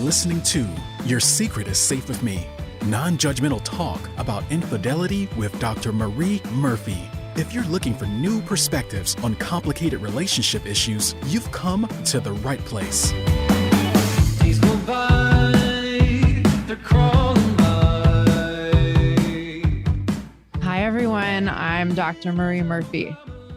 listening to Your Secret is Safe with Me, non-judgmental talk about infidelity with Dr. Marie Murphy. If you're looking for new perspectives on complicated relationship issues, you've come to the right place. Days go by, they're crawling by. Hi, everyone. I'm Dr. Marie Murphy.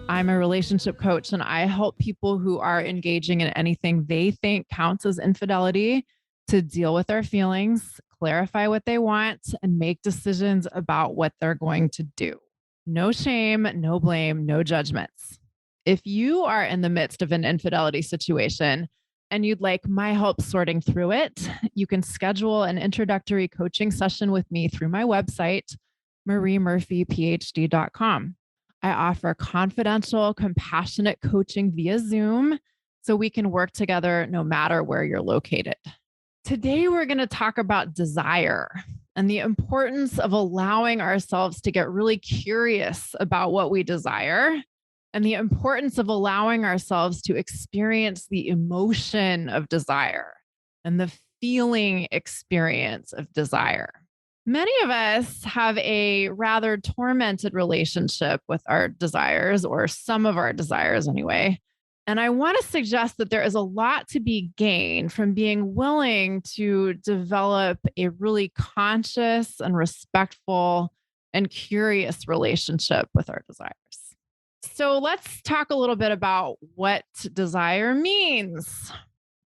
I'm a relationship coach, and I help people who are engaging in anything they think counts as infidelity to deal with their feelings, clarify what they want, and make decisions about what they're going to do. No shame, no blame, no judgments. If you are in the midst of an infidelity situation and you'd like my help sorting through it, you can schedule an introductory coaching session with me through my website, mariemurphyphd.com. I offer confidential, compassionate coaching via Zoom so we can work together no matter where you're located. Today, we're going to talk about desire and the importance of allowing ourselves to get really curious about what we desire, and the importance of allowing ourselves to experience the emotion of desire and the feeling experience of desire. Many of us have a rather tormented relationship with our desires, or some of our desires anyway. And I want to suggest that there is a lot to be gained from being willing to develop a really conscious and respectful and curious relationship with our desires. So let's talk a little bit about what desire means.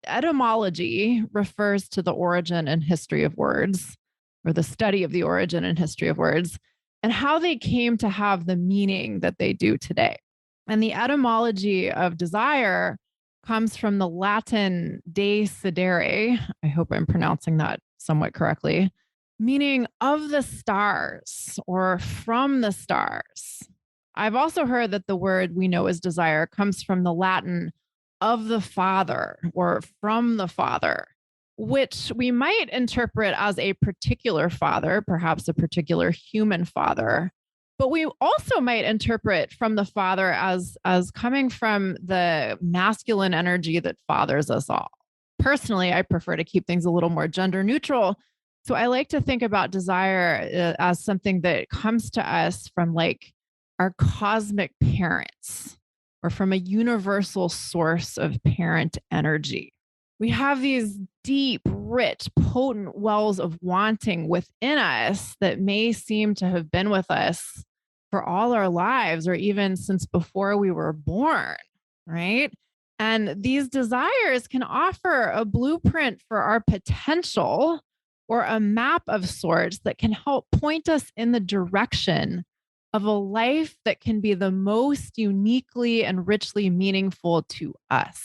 Etymology refers to the origin and history of words, or the study of the origin and history of words, and how they came to have the meaning that they do today. And the etymology of desire comes from the Latin desidere, I hope I'm pronouncing that somewhat correctly, meaning of the stars or from the stars. I've also heard that the word we know as desire comes from the Latin of the Father or from the Father, which we might interpret as a particular father, perhaps a particular human father. But we also might interpret from the Father as coming from the masculine energy that fathers us all. Personally, I prefer to keep things a little more gender neutral. So I like to think about desire as something that comes to us from like our cosmic parents, or from a universal source of parent energy. We have these deep, rich, potent wells of wanting within us that may seem to have been with us for all our lives, or even since before we were born, right? And these desires can offer a blueprint for our potential, or a map of sorts that can help point us in the direction of a life that can be the most uniquely and richly meaningful to us.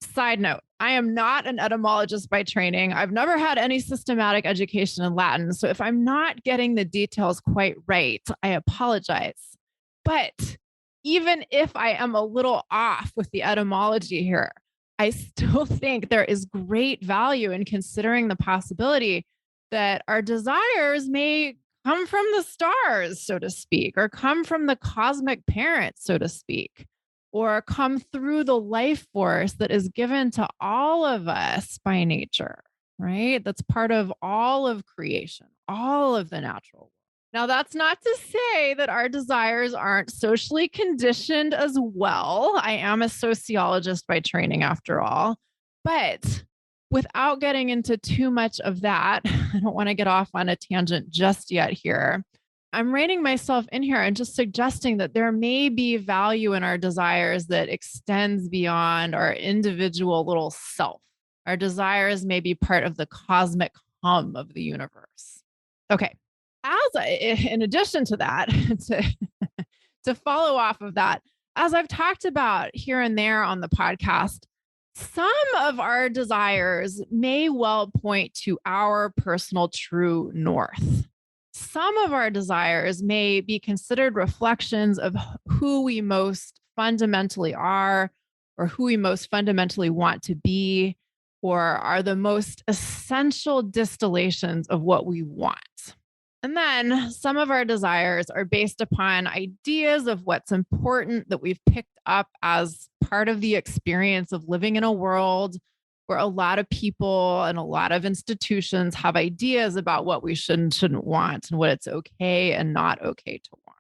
Side note, I am not an etymologist by training. I've never had any systematic education in Latin. So if I'm not getting the details quite right, I apologize. But even if I am a little off with the etymology here, I still think there is great value in considering the possibility that our desires may come from the stars, so to speak, or come from the cosmic parents, so to speak, or come through the life force that is given to all of us by nature, right? That's part of all of creation, all of the natural world. Now, that's not to say that our desires aren't socially conditioned as well. I am a sociologist by training, after all. But without getting into too much of that, I don't want to get off on a tangent just yet here. I'm reining myself in here and just suggesting that there may be value in our desires that extends beyond our individual little self. Our desires may be part of the cosmic hum of the universe. Okay. In addition to that, to follow off of that, as I've talked about here and there on the podcast, some of our desires may well point to our personal true north. Some of our desires may be considered reflections of who we most fundamentally are, or who we most fundamentally want to be, or are the most essential distillations of what we want. And then some of our desires are based upon ideas of what's important that we've picked up as part of the experience of living in a world where a lot of people and a lot of institutions have ideas about what we should and shouldn't want and what it's okay and not okay to want.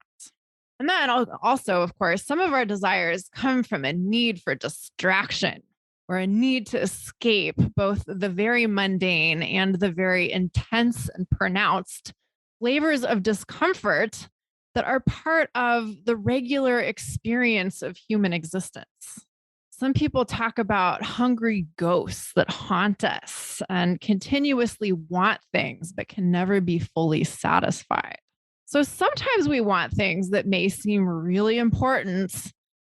And then also, of course, some of our desires come from a need for distraction or a need to escape both the very mundane and the very intense and pronounced flavors of discomfort that are part of the regular experience of human existence. Some people talk about hungry ghosts that haunt us and continuously want things but can never be fully satisfied. So sometimes we want things that may seem really important,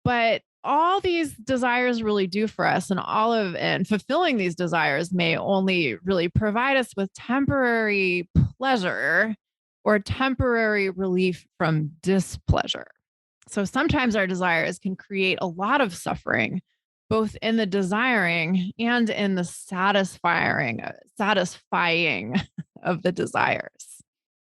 but all these desires really do for us and fulfilling these desires may only really provide us with temporary pleasure or temporary relief from displeasure. So sometimes our desires can create a lot of suffering, both in the desiring and in the satisfying of the desires.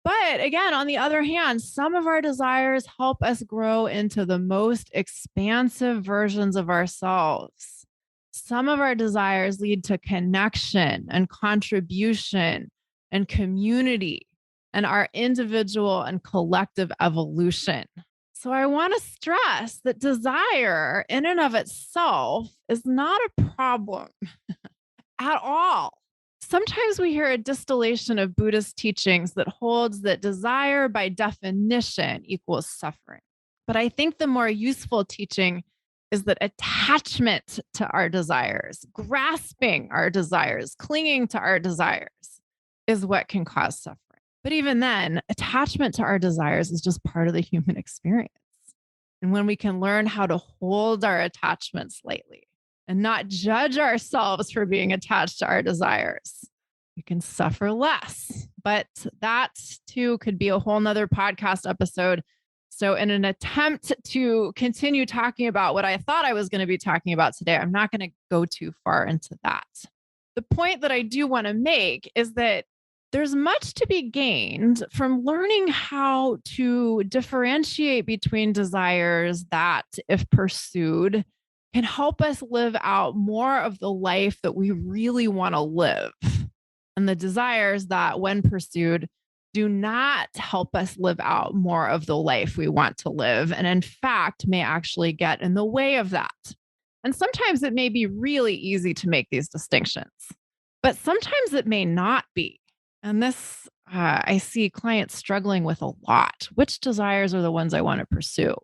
But again, on the other hand, some of our desires help us grow into the most expansive versions of ourselves. Some of our desires lead to connection and contribution and community and our individual and collective evolution. So I want to stress that desire in and of itself is not a problem at all. Sometimes we hear a distillation of Buddhist teachings that holds that desire by definition equals suffering. But I think the more useful teaching is that attachment to our desires, grasping our desires, clinging to our desires is what can cause suffering. But even then, attachment to our desires is just part of the human experience. And when we can learn how to hold our attachments lightly and not judge ourselves for being attached to our desires, we can suffer less. But that too could be a whole nother podcast episode. So in an attempt to continue talking about what I thought I was going to be talking about today, I'm not going to go too far into that. The point that I do want to make is that there's much to be gained from learning how to differentiate between desires that, if pursued, can help us live out more of the life that we really want to live, and the desires that, when pursued, do not help us live out more of the life we want to live, and in fact, may actually get in the way of that. And sometimes it may be really easy to make these distinctions, but sometimes it may not be. And this, I see clients struggling with a lot. Which desires are the ones I want to pursue?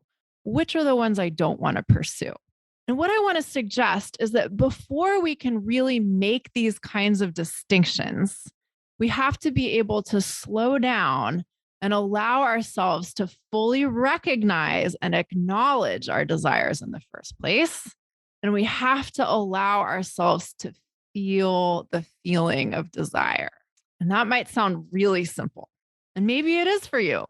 Which are the ones I don't want to pursue? And what I want to suggest is that before we can really make these kinds of distinctions, we have to be able to slow down and allow ourselves to fully recognize and acknowledge our desires in the first place. And we have to allow ourselves to feel the feeling of desire. And that might sound really simple. And maybe it is for you.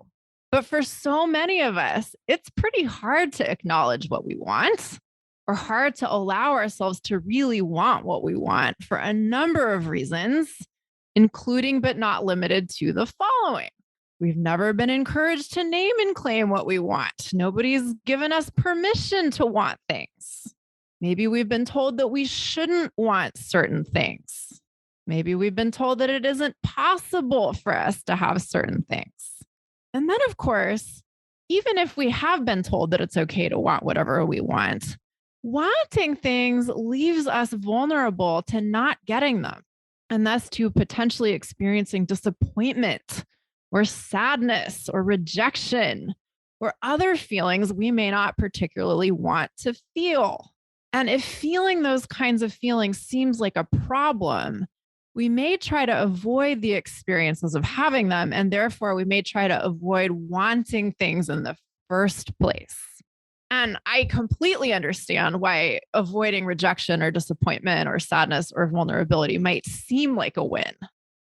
But for so many of us, it's pretty hard to acknowledge what we want, or hard to allow ourselves to really want what we want for a number of reasons, including but not limited to the following. We've never been encouraged to name and claim what we want. Nobody's given us permission to want things. Maybe we've been told that we shouldn't want certain things. Maybe we've been told that it isn't possible for us to have certain things. And then, of course, even if we have been told that it's okay to want whatever we want, wanting things leaves us vulnerable to not getting them, and thus to potentially experiencing disappointment or sadness or rejection or other feelings we may not particularly want to feel. And if feeling those kinds of feelings seems like a problem, we may try to avoid the experiences of having them, and therefore we may try to avoid wanting things in the first place. And I completely understand why avoiding rejection or disappointment or sadness or vulnerability might seem like a win.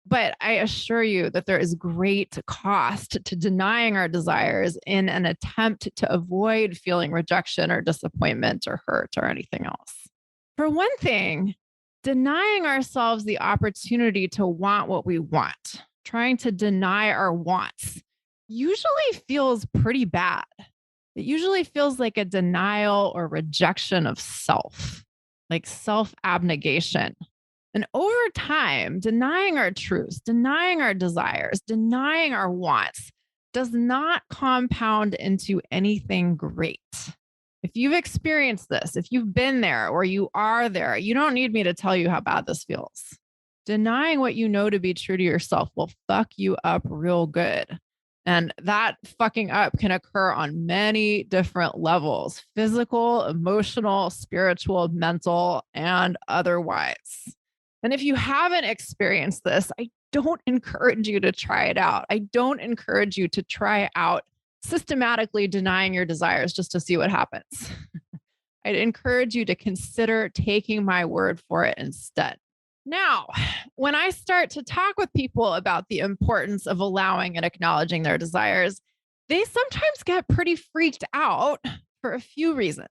But I assure you that there is great cost to denying our desires in an attempt to avoid feeling rejection or disappointment or hurt or anything else. For one thing, denying ourselves the opportunity to want what we want, trying to deny our wants, usually feels pretty bad. It usually feels like a denial or rejection of self, like self-abnegation. And over time, denying our truths, denying our desires, denying our wants does not compound into anything great. If you've experienced this, if you've been there or you are there, you don't need me to tell you how bad this feels. Denying what you know to be true to yourself will fuck you up real good. And that fucking up can occur on many different levels: physical, emotional, spiritual, mental, and otherwise. And if you haven't experienced this, I don't encourage you to try it out. I don't encourage you to try out systematically denying your desires just to see what happens. I'd encourage you to consider taking my word for it instead. Now, when I start to talk with people about the importance of allowing and acknowledging their desires, they sometimes get pretty freaked out for a few reasons.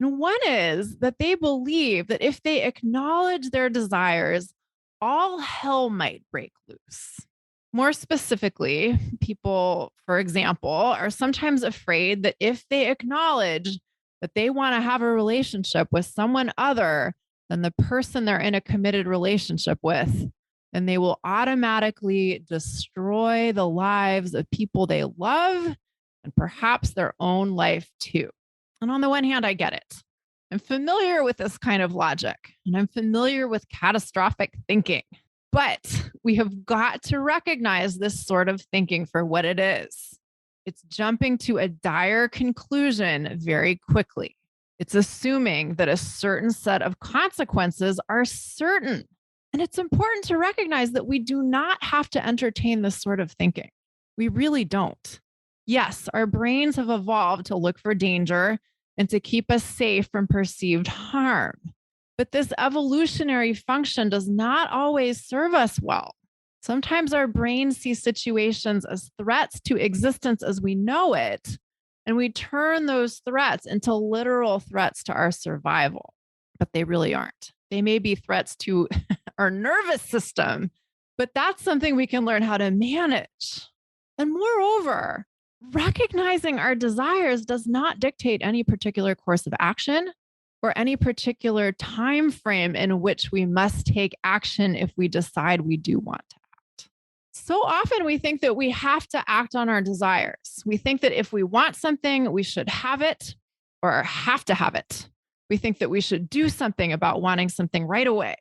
And one is that they believe that if they acknowledge their desires, all hell might break loose. More specifically, people, for example, are sometimes afraid that if they acknowledge that they want to have a relationship with someone other than the person they're in a committed relationship with, then they will automatically destroy the lives of people they love and perhaps their own life too. And on the one hand, I get it. I'm familiar with this kind of logic and I'm familiar with catastrophic thinking. But we have got to recognize this sort of thinking for what it is. It's jumping to a dire conclusion very quickly. It's assuming that a certain set of consequences are certain. And it's important to recognize that we do not have to entertain this sort of thinking. We really don't. Yes, our brains have evolved to look for danger and to keep us safe from perceived harm. But this evolutionary function does not always serve us well. Sometimes our brains see situations as threats to existence as we know it, and we turn those threats into literal threats to our survival. But they really aren't. They may be threats to our nervous system, but that's something we can learn how to manage. And moreover, recognizing our desires does not dictate any particular course of action or any particular time frame in which we must take action if we decide we do want to act. So often we think that we have to act on our desires. We think that if we want something, we should have it or have to have it. We think that we should do something about wanting something right away.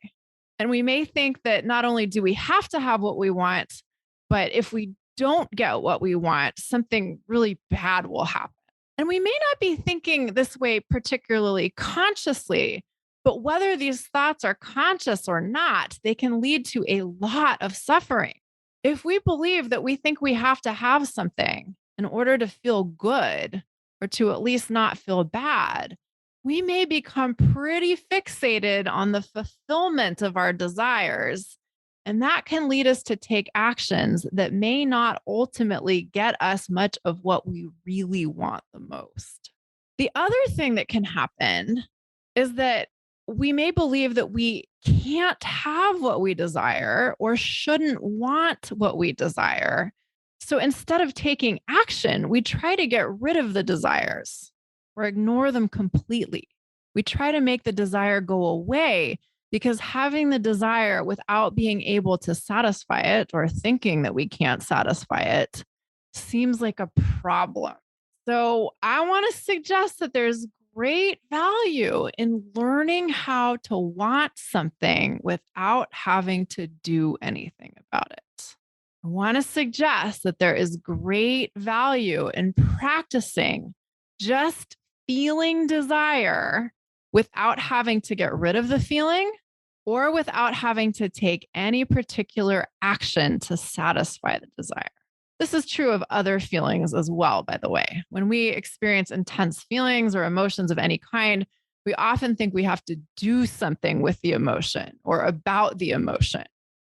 And we may think that not only do we have to have what we want, but if we don't get what we want, something really bad will happen. And we may not be thinking this way particularly consciously, but whether these thoughts are conscious or not, they can lead to a lot of suffering. If we believe that we think we have to have something in order to feel good or to at least not feel bad, we may become pretty fixated on the fulfillment of our desires. And that can lead us to take actions that may not ultimately get us much of what we really want the most. The other thing that can happen is that we may believe that we can't have what we desire or shouldn't want what we desire. So instead of taking action, we try to get rid of the desires or ignore them completely. We try to make the desire go away because having the desire without being able to satisfy it or thinking that we can't satisfy it seems like a problem. So I want to suggest that there's great value in learning how to want something without having to do anything about it. I want to suggest that there is great value in practicing just feeling desire without having to get rid of the feeling or without having to take any particular action to satisfy the desire. This is true of other feelings as well, by the way. When we experience intense feelings or emotions of any kind, we often think we have to do something with the emotion or about the emotion.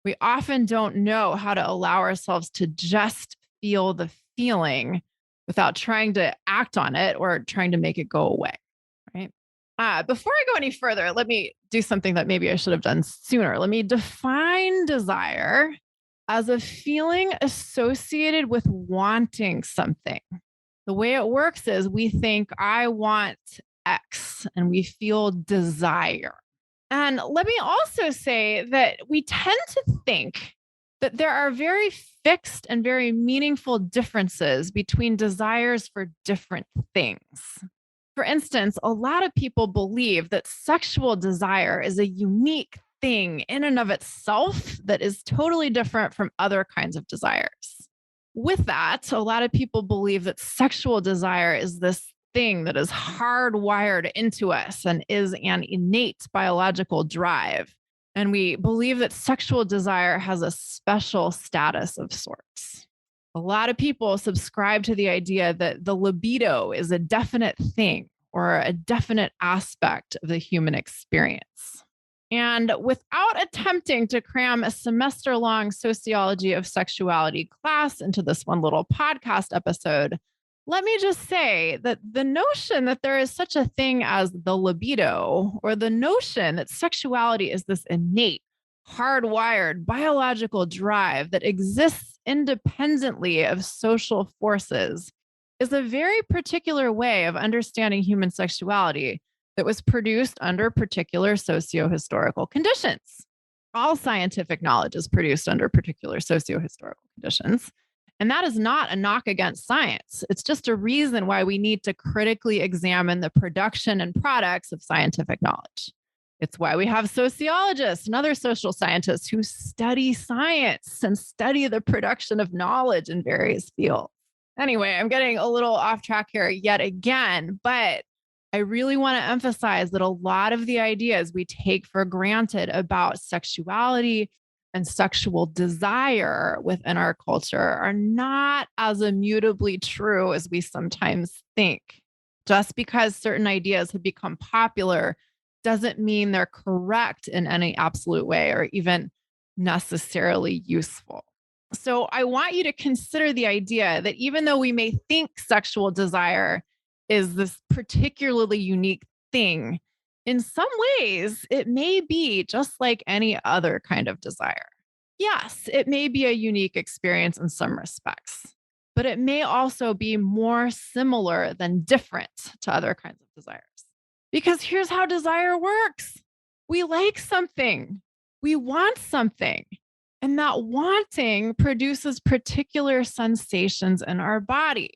We often don't know how to allow ourselves to just feel the feeling without trying to act on it or trying to make it go away, right? Before I go any further, let me do something that maybe I should have done sooner. Let me define desire as a feeling associated with wanting something. The way it works is we think, I want X, and we feel desire. And let me also say that we tend to think that there are very fixed and very meaningful differences between desires for different things. For instance, a lot of people believe that sexual desire is a unique thing in and of itself that is totally different from other kinds of desires. With that, a lot of people believe that sexual desire is this thing that is hardwired into us and is an innate biological drive. And we believe that sexual desire has a special status of sorts. A lot of people subscribe to the idea that the libido is a definite thing or a definite aspect of the human experience. And without attempting to cram a semester long sociology of sexuality class into this one little podcast episode, let me just say that the notion that there is such a thing as the libido, or the notion that sexuality is this innate, hardwired biological drive that exists independently of social forces, is a very particular way of understanding human sexuality that was produced under particular socio-historical conditions. All scientific knowledge is produced under particular socio-historical conditions. And that is not a knock against science. It's just a reason why we need to critically examine the production and products of scientific knowledge. It's why we have sociologists and other social scientists who study science and study the production of knowledge in various fields. Anyway, I'm getting a little off track here yet again, but I really want to emphasize that a lot of the ideas we take for granted about sexuality and sexual desire within our culture are not as immutably true as we sometimes think. Just because certain ideas have become popular doesn't mean they're correct in any absolute way or even necessarily useful. So I want you to consider the idea that even though we may think sexual desire is this particularly unique thing, in some ways, it may be just like any other kind of desire. Yes, it may be a unique experience in some respects, but it may also be more similar than different to other kinds of desires. Because here's how desire works: we like something, we want something, and that wanting produces particular sensations in our body.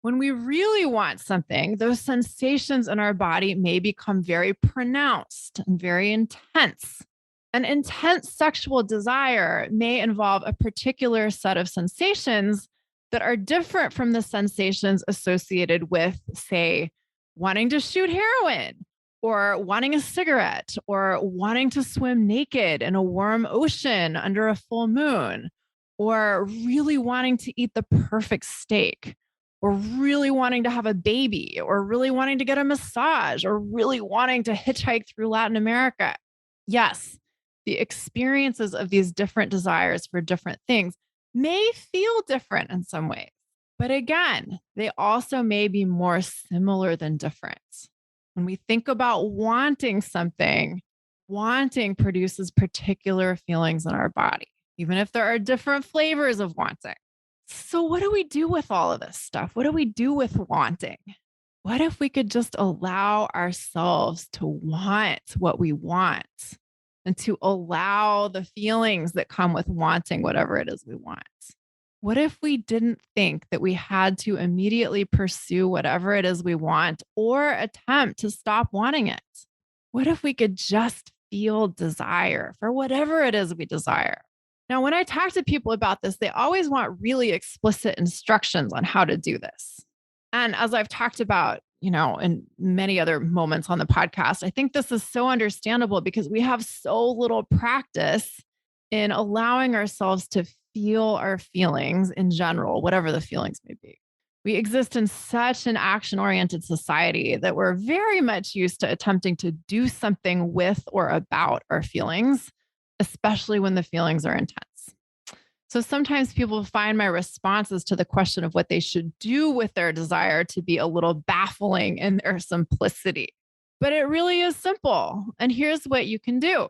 When we really want something, those sensations in our body may become very pronounced and very intense. An intense sexual desire may involve a particular set of sensations that are different from the sensations associated with, say, wanting to shoot heroin, or wanting a cigarette, or wanting to swim naked in a warm ocean under a full moon, or really wanting to eat the perfect steak, or really wanting to have a baby, or really wanting to get a massage, or really wanting to hitchhike through Latin America. Yes, the experiences of these different desires for different things may feel different in some ways. But again, they also may be more similar than different. When we think about wanting something, wanting produces particular feelings in our body, even if there are different flavors of wanting. So, what do we do with all of this stuff? What do we do with wanting? What if we could just allow ourselves to want what we want and to allow the feelings that come with wanting whatever it is we want? What if we didn't think that we had to immediately pursue whatever it is we want or attempt to stop wanting it? What if we could just feel desire for whatever it is we desire? Now, when I talk to people about this, they always want really explicit instructions on how to do this. And as I've talked about, in many other moments on the podcast, I think this is so understandable because we have so little practice in allowing ourselves to feel our feelings in general, whatever the feelings may be. We exist in such an action oriented society that we're very much used to attempting to do something with or about our feelings, especially when the feelings are intense. So sometimes people find my responses to the question of what they should do with their desire to be a little baffling in their simplicity. But it really is simple. And here's what you can do: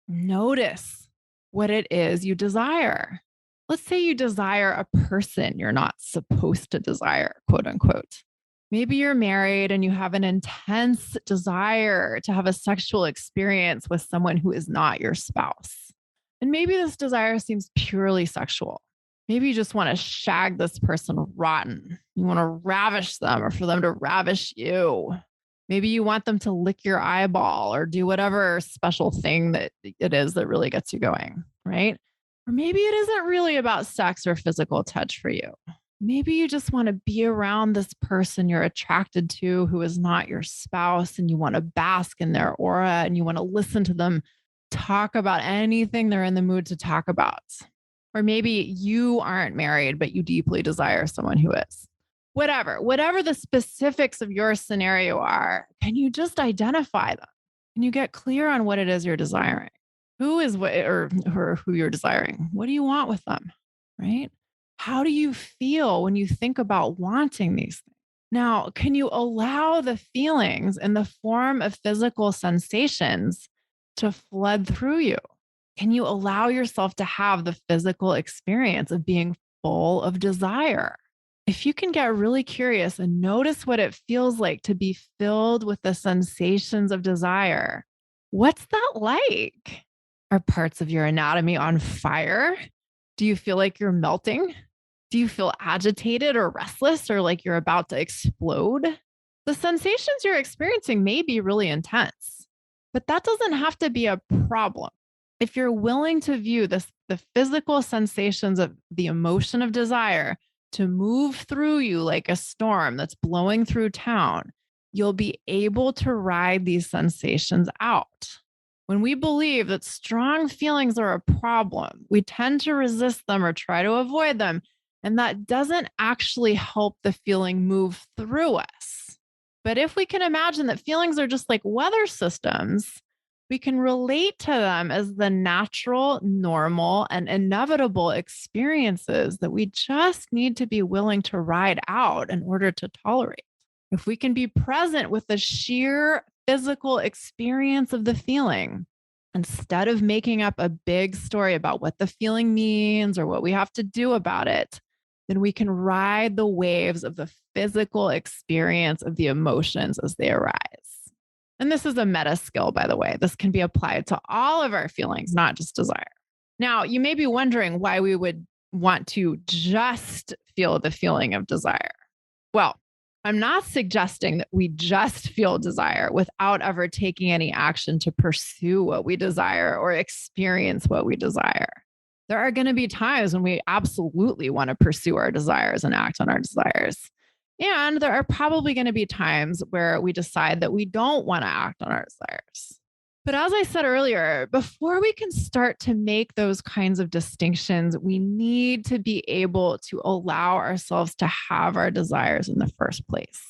notice what it is you desire. Let's say you desire a person you're not supposed to desire, quote unquote. Maybe you're married and you have an intense desire to have a sexual experience with someone who is not your spouse. And maybe this desire seems purely sexual. Maybe you just want to shag this person rotten. You want to ravish them or for them to ravish you. Maybe you want them to lick your eyeball or do whatever special thing that it is that really gets you going, right? Or maybe it isn't really about sex or physical touch for you. Maybe you just want to be around this person you're attracted to who is not your spouse and you want to bask in their aura and you want to listen to them talk about anything they're in the mood to talk about. Or maybe you aren't married, but you deeply desire someone who is. Whatever the specifics of your scenario are, can you just identify them? Can you get clear on what it is you're desiring? Who is what or who you're desiring? What do you want with them? Right? How do you feel when you think about wanting these things? Now, can you allow the feelings in the form of physical sensations to flood through you? Can you allow yourself to have the physical experience of being full of desire? If you can get really curious and notice what it feels like to be filled with the sensations of desire, what's that like? Are parts of your anatomy on fire? Do you feel like you're melting? Do you feel agitated or restless or like you're about to explode? The sensations you're experiencing may be really intense, but that doesn't have to be a problem. If you're willing to view the physical sensations of the emotion of desire to move through you like a storm that's blowing through town, you'll be able to ride these sensations out. When we believe that strong feelings are a problem, we tend to resist them or try to avoid them. And that doesn't actually help the feeling move through us. But if we can imagine that feelings are just like weather systems, we can relate to them as the natural, normal, and inevitable experiences that we just need to be willing to ride out in order to tolerate. If we can be present with the sheer physical experience of the feeling, instead of making up a big story about what the feeling means or what we have to do about it, then we can ride the waves of the physical experience of the emotions as they arise. And this is a meta skill, by the way. This can be applied to all of our feelings, not just desire. Now, you may be wondering why we would want to just feel the feeling of desire. Well, I'm not suggesting that we just feel desire without ever taking any action to pursue what we desire or experience what we desire. There are going to be times when we absolutely want to pursue our desires and act on our desires. And there are probably going to be times where we decide that we don't want to act on our desires. But as I said earlier, before we can start to make those kinds of distinctions, we need to be able to allow ourselves to have our desires in the first place.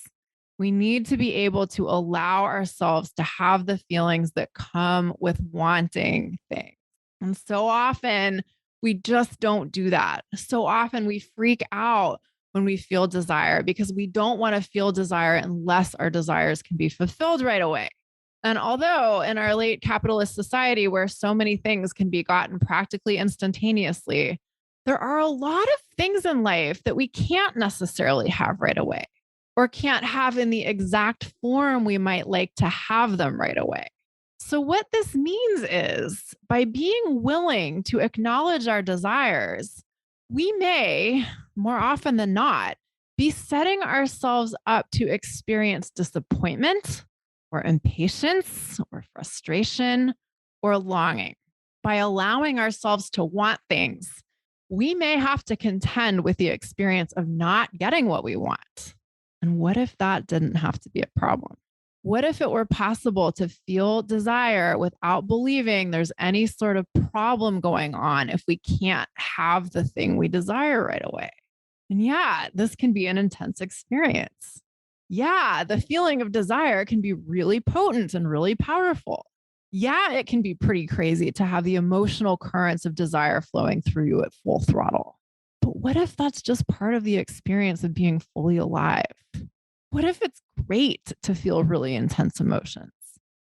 We need to be able to allow ourselves to have the feelings that come with wanting things. And so often we just don't do that. So often we freak out when we feel desire because we don't want to feel desire unless our desires can be fulfilled right away. And although in our late capitalist society where so many things can be gotten practically instantaneously, there are a lot of things in life that we can't necessarily have right away or can't have in the exact form we might like to have them right away. So what this means is by being willing to acknowledge our desires, we may, more often than not, be setting ourselves up to experience disappointment or impatience or frustration or longing. By allowing ourselves to want things, we may have to contend with the experience of not getting what we want. And what if that didn't have to be a problem? What if it were possible to feel desire without believing there's any sort of problem going on if we can't have the thing we desire right away? And yeah, this can be an intense experience. Yeah, the feeling of desire can be really potent and really powerful. Yeah, it can be pretty crazy to have the emotional currents of desire flowing through you at full throttle. But what if that's just part of the experience of being fully alive? What if it's great to feel really intense emotions?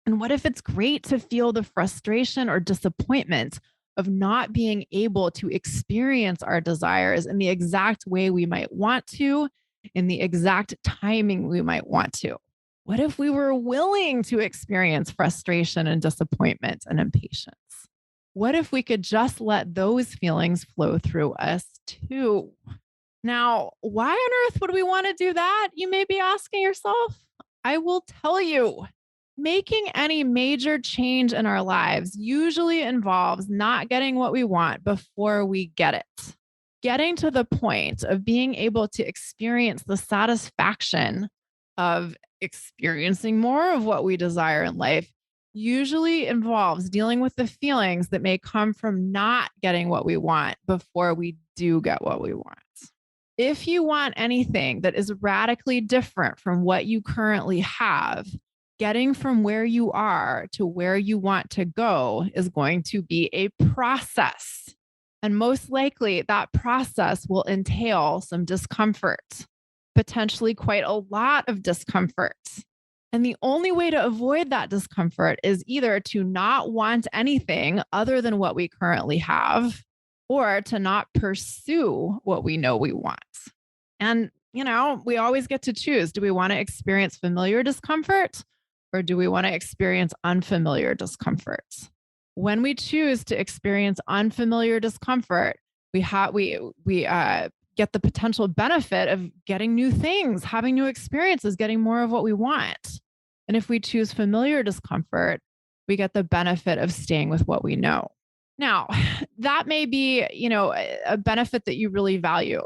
And what if it's great to feel the frustration or disappointment of not being able to experience our desires in the exact way we might want to in the exact timing we might want to? What if we were willing to experience frustration and disappointment and impatience? What if we could just let those feelings flow through us too? Now, why on earth would we want to do that? You may be asking yourself. I will tell you. Making any major change in our lives usually involves not getting what we want before we get it. Getting to the point of being able to experience the satisfaction of experiencing more of what we desire in life usually involves dealing with the feelings that may come from not getting what we want before we do get what we want. If you want anything that is radically different from what you currently have, getting from where you are to where you want to go is going to be a process. And most likely, that process will entail some discomfort, potentially quite a lot of discomfort. And the only way to avoid that discomfort is either to not want anything other than what we currently have, or to not pursue what we know we want. And, we always get to choose. Do we want to experience familiar discomfort, or do we want to experience unfamiliar discomfort? When we choose to experience unfamiliar discomfort, we get the potential benefit of getting new things, having new experiences, getting more of what we want. And if we choose familiar discomfort, we get the benefit of staying with what we know. Now, that may be, a benefit that you really value,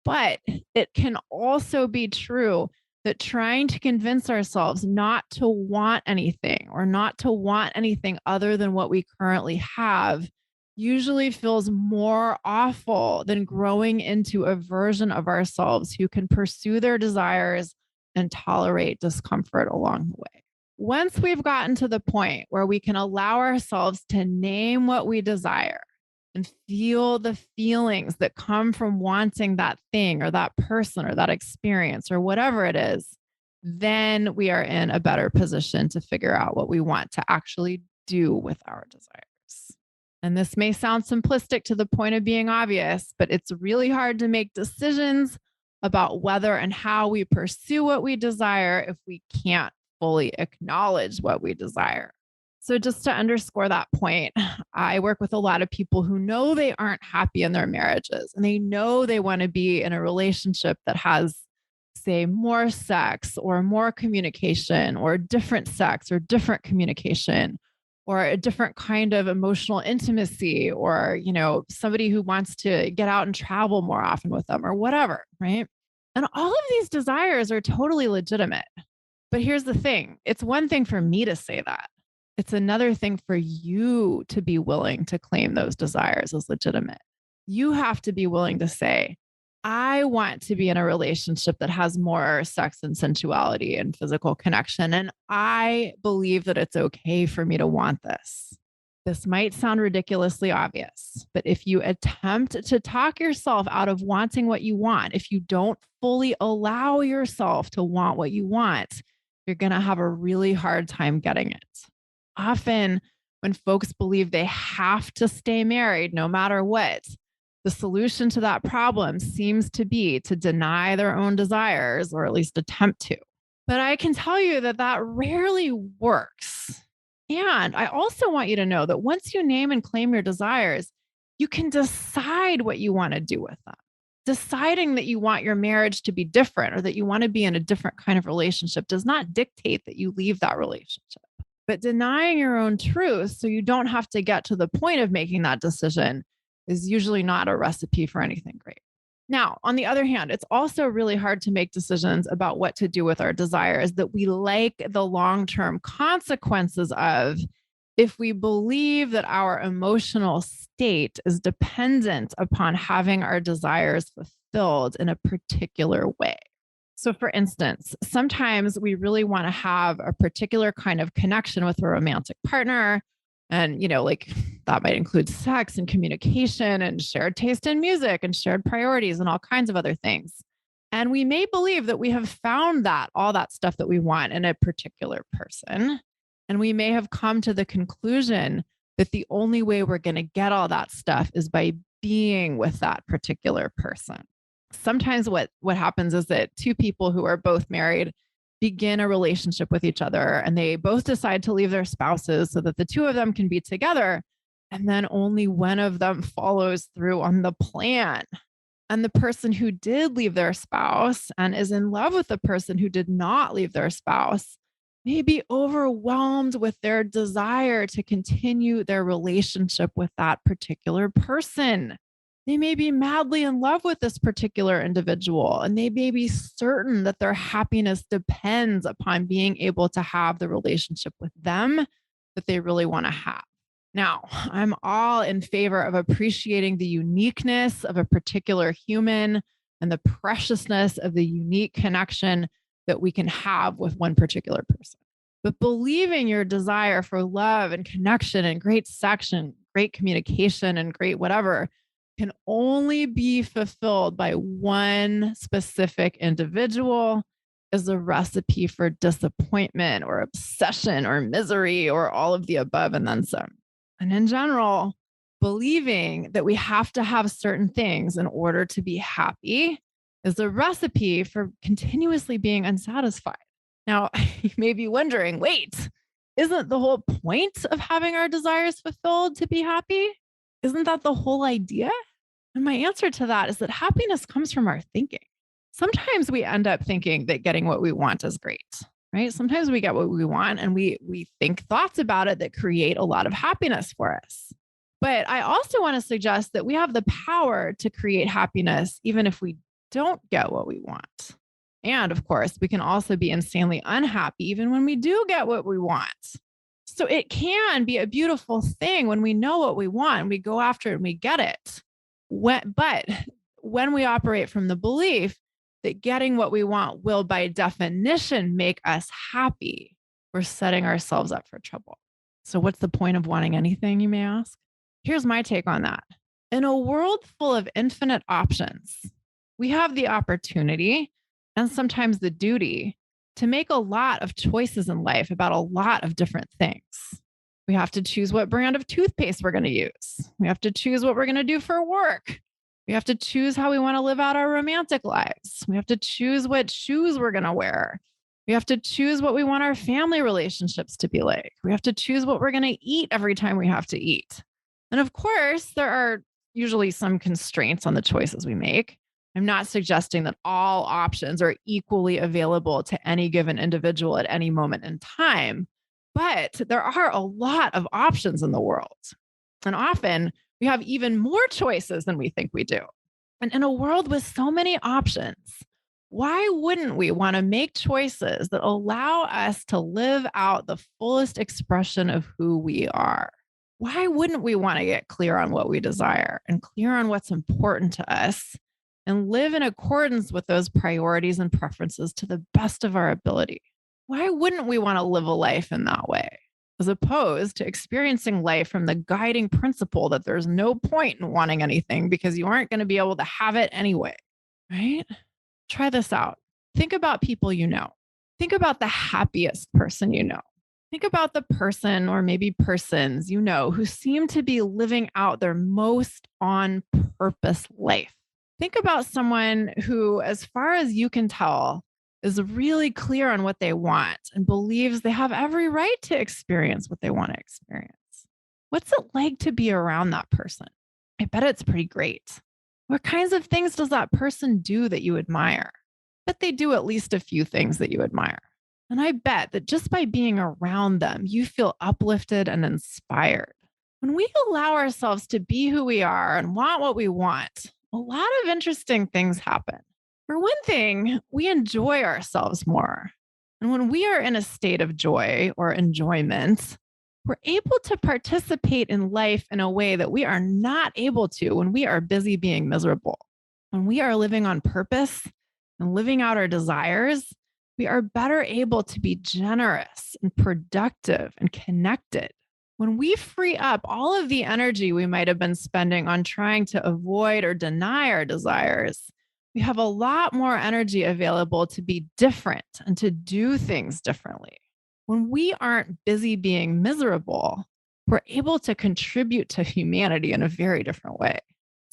but it can also be true that trying to convince ourselves not to want anything or not to want anything other than what we currently have usually feels more awful than growing into a version of ourselves who can pursue their desires and tolerate discomfort along the way. Once we've gotten to the point where we can allow ourselves to name what we desire and feel the feelings that come from wanting that thing or that person or that experience or whatever it is, then we are in a better position to figure out what we want to actually do with our desires. And this may sound simplistic to the point of being obvious, but it's really hard to make decisions about whether and how we pursue what we desire if we can't fully acknowledge what we desire. So just to underscore that point, I work with a lot of people who know they aren't happy in their marriages and they know they want to be in a relationship that has, say, more sex or more communication or different sex or different communication or a different kind of emotional intimacy or, somebody who wants to get out and travel more often with them or whatever, right? And all of these desires are totally legitimate. But here's the thing. It's one thing for me to say that. It's another thing for you to be willing to claim those desires as legitimate. You have to be willing to say, I want to be in a relationship that has more sex and sensuality and physical connection. And I believe that it's okay for me to want this. This might sound ridiculously obvious, but if you attempt to talk yourself out of wanting what you want, if you don't fully allow yourself to want what you want, you're going to have a really hard time getting it. Often, when folks believe they have to stay married no matter what, the solution to that problem seems to be to deny their own desires, or at least attempt to. But I can tell you that that rarely works. And I also want you to know that once you name and claim your desires, you can decide what you want to do with them. Deciding that you want your marriage to be different or that you want to be in a different kind of relationship does not dictate that you leave that relationship. But denying your own truth so you don't have to get to the point of making that decision is usually not a recipe for anything great. Now, on the other hand, it's also really hard to make decisions about what to do with our desires that we like the long-term consequences of if we believe that our emotional state is dependent upon having our desires fulfilled in a particular way. So for instance, sometimes we really want to have a particular kind of connection with a romantic partner. And, that might include sex and communication and shared taste in music and shared priorities and all kinds of other things. And we may believe that we have found all that stuff that we want in a particular person. And we may have come to the conclusion that the only way we're going to get all that stuff is by being with that particular person. Sometimes what happens is that two people who are both married begin a relationship with each other and they both decide to leave their spouses so that the two of them can be together. And then only one of them follows through on the plan. And the person who did leave their spouse and is in love with the person who did not leave their spouse may be overwhelmed with their desire to continue their relationship with that particular person. They may be madly in love with this particular individual, and they may be certain that their happiness depends upon being able to have the relationship with them that they really want to have. Now, I'm all in favor of appreciating the uniqueness of a particular human and the preciousness of the unique connection that we can have with one particular person. But believing your desire for love and connection and great section, great communication and great whatever can only be fulfilled by one specific individual is a recipe for disappointment or obsession or misery or all of the above and then some. And in general, believing that we have to have certain things in order to be happy is a recipe for continuously being unsatisfied. Now, you may be wondering, wait, isn't the whole point of having our desires fulfilled to be happy? Isn't that the whole idea? And my answer to that is that happiness comes from our thinking. Sometimes we end up thinking that getting what we want is great, right? Sometimes we get what we want and we think thoughts about it that create a lot of happiness for us. But I also want to suggest that we have the power to create happiness even if we don't get what we want. And of course, we can also be insanely unhappy even when we do get what we want. So it can be a beautiful thing when we know what we want and we go after it and we get it. But when we operate from the belief that getting what we want will by definition make us happy, we're setting ourselves up for trouble. So what's the point of wanting anything, you may ask? Here's my take on that. In a world full of infinite options, we have the opportunity and sometimes the duty to make a lot of choices in life about a lot of different things. We have to choose what brand of toothpaste we're going to use. We have to choose what we're going to do for work. We have to choose how we want to live out our romantic lives. We have to choose what shoes we're going to wear. We have to choose what we want our family relationships to be like. We have to choose what we're going to eat every time we have to eat. And of course, there are usually some constraints on the choices we make. I'm not suggesting that all options are equally available to any given individual at any moment in time, but there are a lot of options in the world. And often we have even more choices than we think we do. And in a world with so many options, why wouldn't we want to make choices that allow us to live out the fullest expression of who we are? Why wouldn't we want to get clear on what we desire and clear on what's important to us and live in accordance with those priorities and preferences to the best of our ability? Why wouldn't we want to live a life in that way, as opposed to experiencing life from the guiding principle that there's no point in wanting anything because you aren't going to be able to have it anyway, right? Try this out. Think about people you know. Think about the happiest person you know. Think about the person or maybe persons you know who seem to be living out their most on purpose life. Think about someone who, as far as you can tell, is really clear on what they want and believes they have every right to experience what they want to experience. What's it like to be around that person? I bet it's pretty great. What kinds of things does that person do that you admire? But they do at least a few things that you admire. And I bet that just by being around them, you feel uplifted and inspired. When we allow ourselves to be who we are and want what we want, a lot of interesting things happen. For one thing, we enjoy ourselves more. And when we are in a state of joy or enjoyment, we're able to participate in life in a way that we are not able to when we are busy being miserable. When we are living on purpose and living out our desires, we are better able to be generous and productive and connected. When we free up all of the energy we might have been spending on trying to avoid or deny our desires, we have a lot more energy available to be different and to do things differently. When we aren't busy being miserable, we're able to contribute to humanity in a very different way.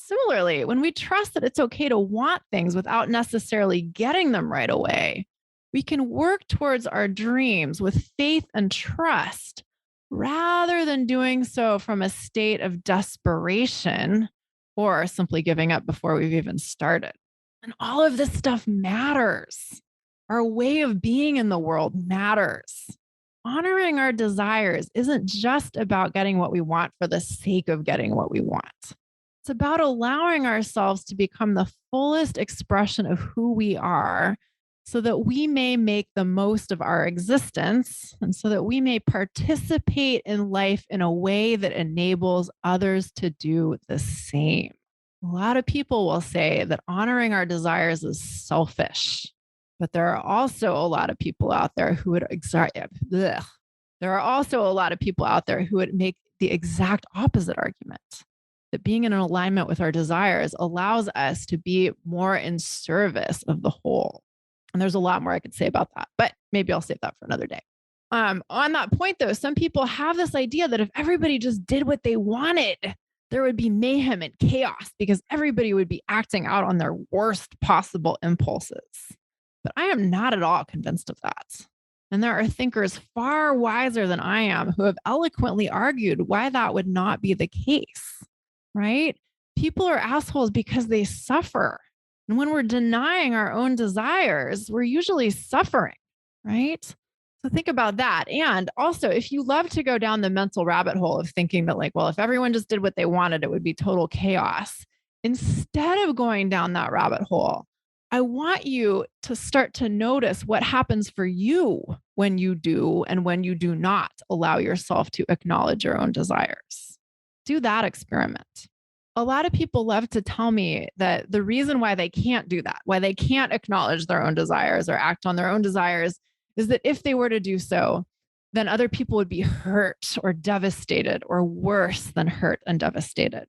Similarly, when we trust that it's okay to want things without necessarily getting them right away, we can work towards our dreams with faith and trust rather than doing so from a state of desperation or simply giving up before we've even started. And all of this stuff matters. Our way of being in the world matters. Honoring our desires isn't just about getting what we want for the sake of getting what we want. It's about allowing ourselves to become the fullest expression of who we are so that we may make the most of our existence and so that we may participate in life in a way that enables others to do the same. A lot of people will say that honoring our desires is selfish, but there are also a lot of people out there who would there are also a lot of people out there who would make the exact opposite argument, that being in alignment with our desires allows us to be more in service of the whole. And there's a lot more I could say about that, but maybe I'll save that for another day. On that point, though, some people have this idea that if everybody just did what they wanted, there would be mayhem and chaos because everybody would be acting out on their worst possible impulses. But I am not at all convinced of that. And there are thinkers far wiser than I am who have eloquently argued why that would not be the case, right? People are assholes because they suffer. And when we're denying our own desires, we're usually suffering, right? So think about that. And also, if you love to go down the mental rabbit hole of thinking that, like, well, if everyone just did what they wanted, it would be total chaos. Instead of going down that rabbit hole, I want you to start to notice what happens for you when you do and when you do not allow yourself to acknowledge your own desires. Do that experiment. A lot of people love to tell me that the reason why they can't do that, why they can't acknowledge their own desires or act on their own desires, is that if they were to do so, then other people would be hurt or devastated or worse than hurt and devastated.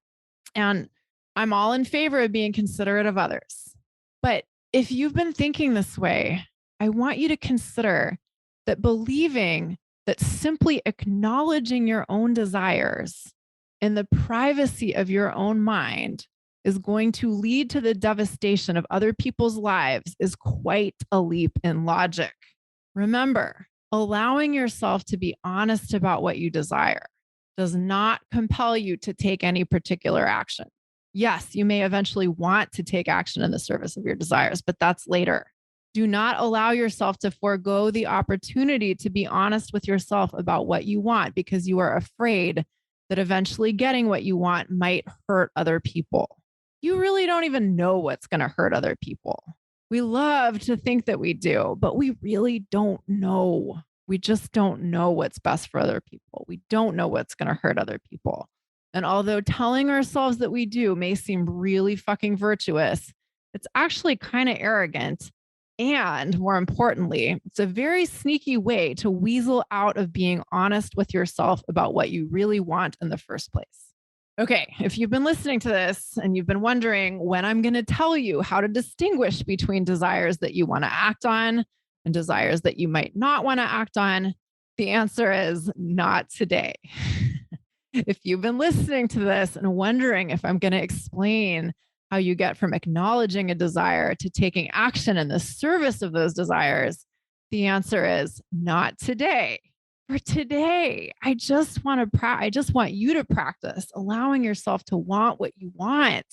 And I'm all in favor of being considerate of others. But if you've been thinking this way, I want you to consider that believing that simply acknowledging your own desires in the privacy of your own mind is going to lead to the devastation of other people's lives is quite a leap in logic. Remember, allowing yourself to be honest about what you desire does not compel you to take any particular action. Yes, you may eventually want to take action in the service of your desires, but that's later. Do not allow yourself to forego the opportunity to be honest with yourself about what you want because you are afraid that eventually getting what you want might hurt other people. You really don't even know what's going to hurt other people. We love to think that we do, but we really don't know. We just don't know what's best for other people. We don't know what's going to hurt other people. And although telling ourselves that we do may seem really fucking virtuous, it's actually kind of arrogant. And more importantly, it's a very sneaky way to weasel out of being honest with yourself about what you really want in the first place. Okay, if you've been listening to this and you've been wondering when I'm going to tell you how to distinguish between desires that you want to act on and desires that you might not want to act on, the answer is not today. If you've been listening to this and wondering if I'm going to explain how you get from acknowledging a desire to taking action in the service of those desires, the answer is not today. For today, I just want you to practice allowing yourself to want what you want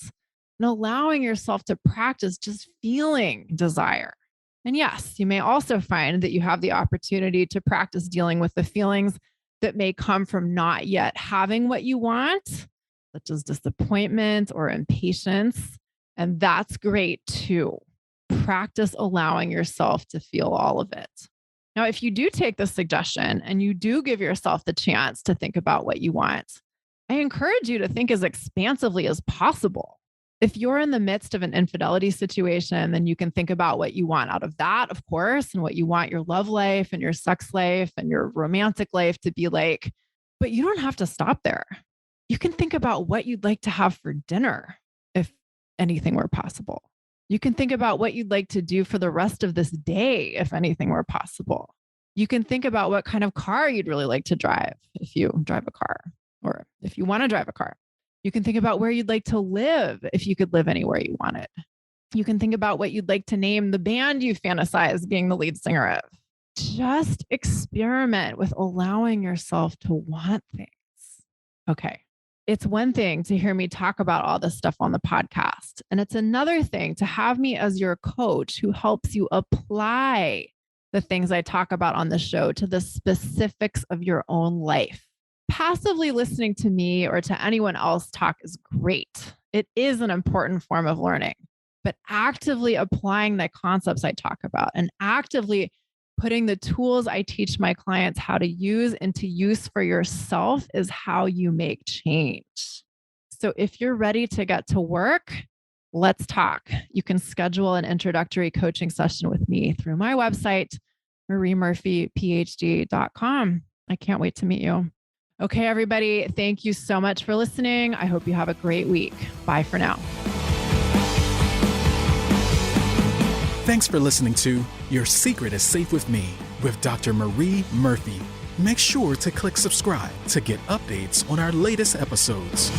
and allowing yourself to practice just feeling desire. And yes, you may also find that you have the opportunity to practice dealing with the feelings that may come from not yet having what you want, such as disappointment or impatience. And that's great too. Practice allowing yourself to feel all of it. Now, if you do take this suggestion and you do give yourself the chance to think about what you want, I encourage you to think as expansively as possible. If you're in the midst of an infidelity situation, then you can think about what you want out of that, of course, and what you want your love life and your sex life and your romantic life to be like. But you don't have to stop there. You can think about what you'd like to have for dinner, if anything were possible. You can think about what you'd like to do for the rest of this day, if anything were possible. You can think about what kind of car you'd really like to drive if you drive a car, or if you want to drive a car. You can think about where you'd like to live if you could live anywhere you wanted. You can think about what you'd like to name the band you fantasize being the lead singer of. Just experiment with allowing yourself to want things. Okay. It's one thing to hear me talk about all this stuff on the podcast, and it's another thing to have me as your coach who helps you apply the things I talk about on the show to the specifics of your own life. Passively listening to me or to anyone else talk is great. It is an important form of learning, but actively applying the concepts I talk about and actively putting the tools I teach my clients how to use into use for yourself is how you make change. So if you're ready to get to work, let's talk. You can schedule an introductory coaching session with me through my website, mariemurphyphd.com. I can't wait to meet you. Okay, everybody, thank you so much for listening. I hope you have a great week. Bye for now. Thanks for listening to Your Secret is Safe with Me with Dr. Marie Murphy. Make sure to click subscribe to get updates on our latest episodes.